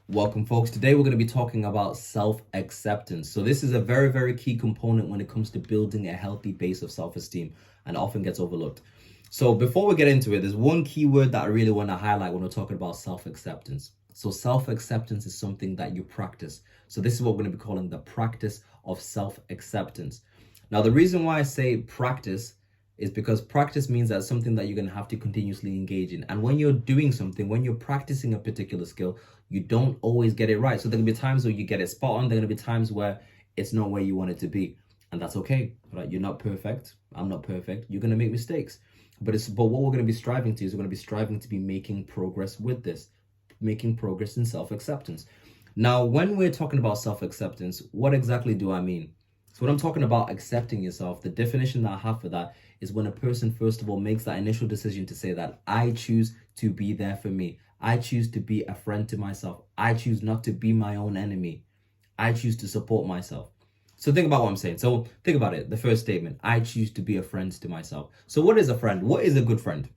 Welcome, folks. Today we're going to be talking about self-acceptance. So this is a very, very key component when it comes to building a healthy base of self-esteem and often gets overlooked. So before we get into it, there's one key word that I really want to highlight when we're talking about self-acceptance. So self-acceptance is something that you practice. So this is what we're going to be calling the practice of self-acceptance. Now, the reason why I say practice is because practice means that it's something that you're going to have to continuously engage in. And when you're doing something, when you're practicing a particular skill, you don't always get it right. So there can be times where you get it spot on. There are going to be times where it's not where you want it to be. And that's okay, right? You're not perfect. I'm not perfect. You're going to make mistakes. But what we're going to be striving to is we're going to be striving to be making progress with this, making progress in self-acceptance. Now, when we're talking about self-acceptance, what exactly do I mean? So when I'm talking about accepting yourself, the definition that I have for that is when a person, first of all, makes that initial decision to say that I choose to be there for me. I choose to be a friend to myself. I choose not to be my own enemy. I choose to support myself. So think about what I'm saying. So think about it. The first statement, I choose to be a friend to myself. So what is a friend? What is a good friend?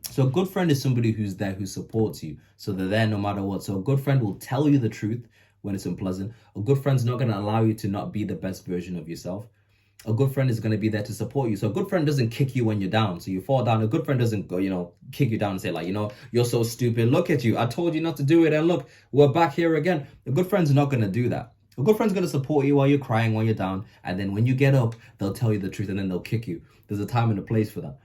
So a good friend is somebody who's there, who supports you. So they're there no matter what. So a good friend will tell you the truth when it's unpleasant. A good friend's not going to allow you to not be the best version of yourself. A good friend is going to be there to support you. So a good friend doesn't kick you when you're down. So you fall down. A good friend doesn't go, kick you down and say like, you're so stupid. Look at you. I told you not to do it. And look, we're back here again. A good friend's not going to do that. A good friend's going to support you while you're crying, while you're down. And then when you get up, they'll tell you the truth and then they'll kick you. There's a time and a place for that.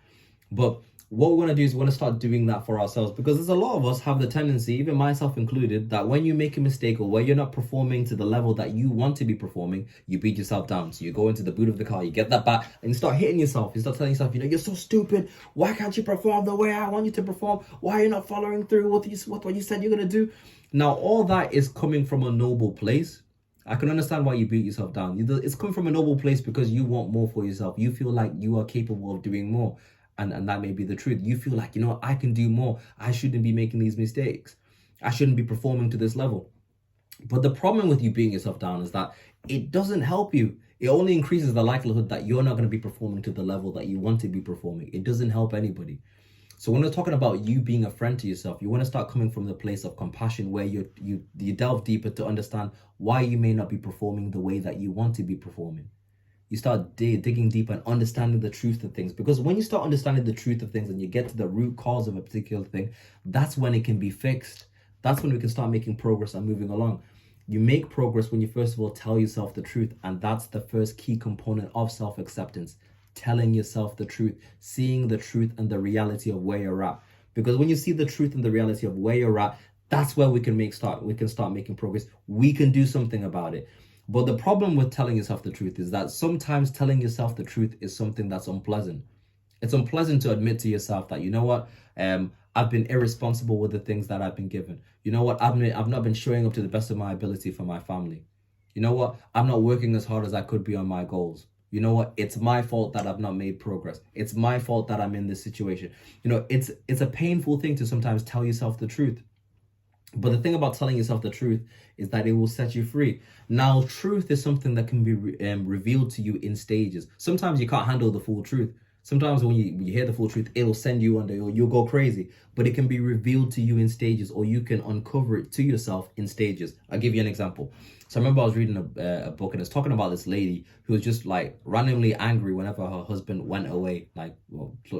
But what we want to do is we want to start doing that for ourselves, because there's a lot of us have the tendency, even myself included, that when you make a mistake or where you're not performing to the level that you want to be performing, you beat yourself down. So you go into the boot of the car, you get that back and you start hitting yourself. You start telling yourself, you're so stupid. Why can't you perform the way I want you to perform? Why are you not following through with what you said you're going to do? Now, all that is coming from a noble place. I can understand why you beat yourself down. It's coming from a noble place because you want more for yourself. You feel like you are capable of doing more. And that may be the truth. You feel like, I can do more. I shouldn't be making these mistakes. I shouldn't be performing to this level. But the problem with you beating yourself down is that it doesn't help you. It only increases the likelihood that you're not going to be performing to the level that you want to be performing. It doesn't help anybody. So when we're talking about you being a friend to yourself, you want to start coming from the place of compassion where you delve deeper to understand why you may not be performing the way that you want to be performing. You start digging deep and understanding the truth of things. Because when you start understanding the truth of things and you get to the root cause of a particular thing, that's when it can be fixed. That's when we can start making progress and moving along. You make progress when you, first of all, tell yourself the truth. And that's the first key component of self-acceptance. Telling yourself the truth, seeing the truth and the reality of where you're at. Because when you see the truth and the reality of where you're at, that's where we can start making progress. We can do something about it. But the problem with telling yourself the truth is that sometimes telling yourself the truth is something that's unpleasant. It's unpleasant to admit to yourself that, I've been irresponsible with the things that I've been given. I've not been showing up to the best of my ability for my family. I'm not working as hard as I could be on my goals. It's my fault that I've not made progress. It's my fault that I'm in this situation. It's a painful thing to sometimes tell yourself the truth. But the thing about telling yourself the truth is that it will set you free. Now, truth is something that can be revealed to you in stages. Sometimes you can't handle the full truth. Sometimes when you hear the full truth, it'll send you under, or you'll go crazy. But it can be revealed to you in stages, or you can uncover it to yourself in stages. I'll give you an example. So I remember I was reading a book and it's talking about this lady who was just like randomly angry whenever her husband went away,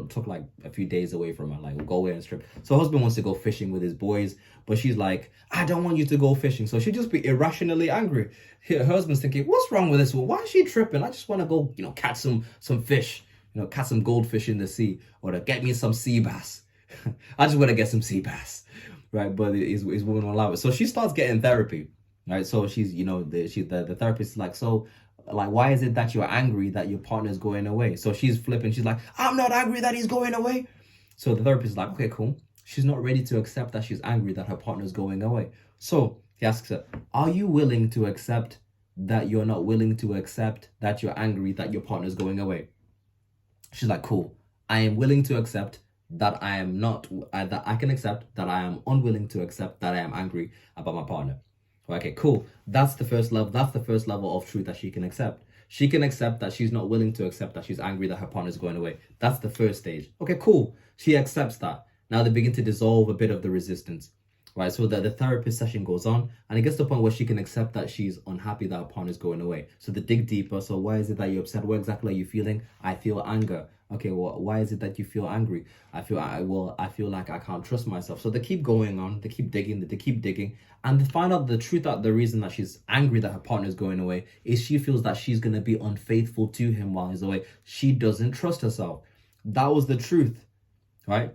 took like a few days away from her, like go away on a trip. So her husband wants to go fishing with his boys, but she's like, I don't want you to go fishing. So she'd just be irrationally angry. Her husband's thinking, what's wrong with this one? Why is she tripping? I just want to go, catch some fish, catch some goldfish in the sea, or to get me some sea bass. I just want to get some sea bass, right? But his woman won't allow it. So she starts getting therapy. Right, so she's, the therapist is like, so, like, why is it that you're angry that your partner's going away? So she's flipping. She's like, I'm not angry that he's going away. So the therapist is like, okay, cool. She's not ready to accept that she's angry that her partner's going away. So he asks her, are you willing to accept that you're not willing to accept that you're angry that your partner's going away? She's like, cool. I am willing to accept that I am not, that I can accept that I am unwilling to accept that I am angry about my partner. Okay, cool. That's the first level. That's the first level of truth that she can accept. She can accept that she's not willing to accept that she's angry that her partner's going away. That's the first stage. Okay, cool. She accepts that. Now they begin to dissolve a bit of the resistance. right? So that the therapist session goes on, and it gets to the point where she can accept that she's unhappy that her partner's going away. So they dig deeper. So why is it that you're upset? What exactly are you feeling? I feel anger. Okay, well, why is it that you feel angry? I feel like I can't trust myself. So they keep going on, they keep digging, and they find out the truth, that the reason that she's angry that her partner's going away is she feels that she's gonna be unfaithful to him while he's away. She doesn't trust herself. That was the truth, right?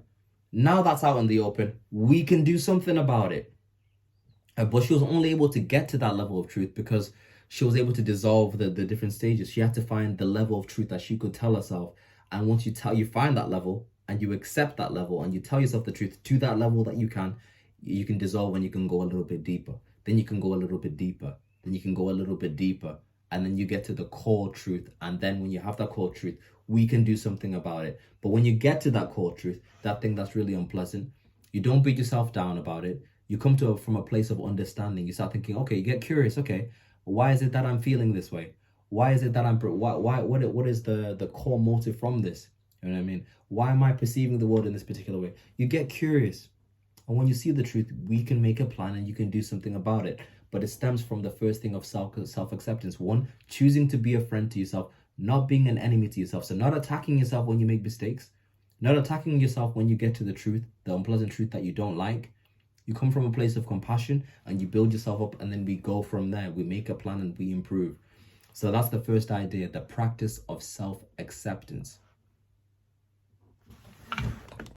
Now that's out in the open, we can do something about it. But she was only able to get to that level of truth because she was able to dissolve the different stages. She had to find the level of truth that she could tell herself. And once you find that level and you accept that level and you tell yourself the truth to that level that you can dissolve and you can go a little bit deeper. Then you can go a little bit deeper. Then you can go a little bit deeper. And then you get to the core truth. And then when you have that core truth, we can do something about it. But when you get to that core truth, that thing that's really unpleasant, you don't beat yourself down about it. You come to from a place of understanding. You start thinking, okay, you get curious. Okay, why is it that I'm feeling this way? Why is it that what is the core motive from this? You know what I mean? Why am I perceiving the world in this particular way? You get curious. And when you see the truth, we can make a plan and you can do something about it. But it stems from the first thing of self-acceptance. One, choosing to be a friend to yourself, not being an enemy to yourself. So not attacking yourself when you make mistakes, not attacking yourself when you get to the truth, the unpleasant truth that you don't like. You come from a place of compassion and you build yourself up, and then we go from there. We make a plan and we improve. So that's the first idea, the practice of self-acceptance.